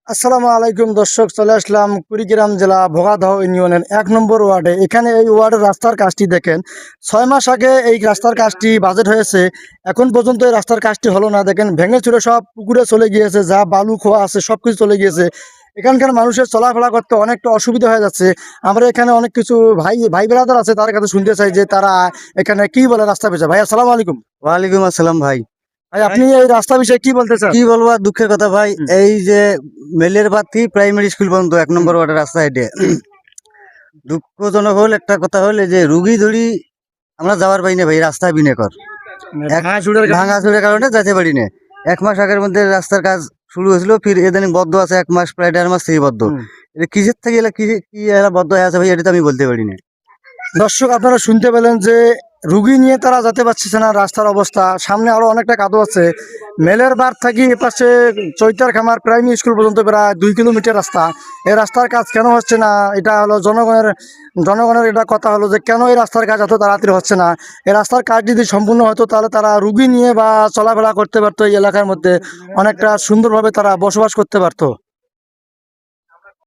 আসসালামু আলাইকুম দর্শক, চলে আসলাম কুড়িগ্রাম জেলা ভোগাদহ ইউনিয়নের 1 নম্বর ওয়ার্ডে। এখানে এই ওয়ার্ডের রাস্তার কাজটি দেখেন, 6 মাস আগে এই রাস্তার কাজটি বাজেট হয়েছে, এখন পর্যন্ত এই রাস্তার কাজটি হলো না। দেখেন ভেঙে চুরে সব পুকুরে চলে গিয়েছে, যা বালু খোয়া আছে সব কিছু চলে গিয়েছে। এখানকার মানুষের চলাফেরা করতে অনেকটা অসুবিধা হয়ে যাচ্ছে। আমরা এখানে অনেক কিছু ভাই ভাই ব্রাদার আছে, তার কাছে শুনতে চাই যে তারা এখানে কি বলে রাস্তা পেয়েছে। ভাই আসসালামু আলাইকুম। ওয়ালাইকুম আসসালাম ভাই। ভাই আপনি এই রাস্তা বিষয়ে কি বলতে চান? কি বলবো আর দুঃখের কথা ভাই, হুম। এই যে মেলের বাতি প্রাইমারি স্কুল পর্যন্ত 1 নম্বর ওয়ার্ডের রাস্তা হেঁটে দুঃখজনক হল একটা কথা হল এই যে রুগী ধরি আমরা যাওয়ার পাই না ভাই, রাস্তা বিনে কর ভাঙা চুরের কারণে যেতে পারি না। 1 মাস আগের মধ্যে রাস্তার কাজ শুরু হয়েছিল, ফির এদানিং বদ্ধ আছে 1 মাস, প্রায় 1.5 মাস থেকে বদ্ধ। হুম। এটা কিসের থেকে এলা কি কি এলা বদ্ধ হয়ে আছে ভাই, এটা তো আমি বলতে পারি না। দর্শক আপনারা শুনতে পেলেন যে রুগী নিয়ে তারা যেতে পারছে না, রাস্তার অবস্থা। সামনে আরো অনেকটা কাদো আছে। মেলের বার থাকি এপাশে চৈতার খামার প্রাইমারি স্কুল পর্যন্ত প্রায় 2 কিলোমিটার রাস্তা। এই রাস্তার কাজ কেন হচ্ছে না, এটা হলো জনগণের এটা কথা হলো যে কেন এই রাস্তার কাজ এত তাড়াতাড়ি হচ্ছে না। এই রাস্তার কাজ যদি সম্পূর্ণ হতো তাহলে তারা রুগী নিয়ে বা চলাফেরা করতে পারতো, এই এলাকার মধ্যে অনেকটা সুন্দরভাবে তারা বসবাস করতে পারতো।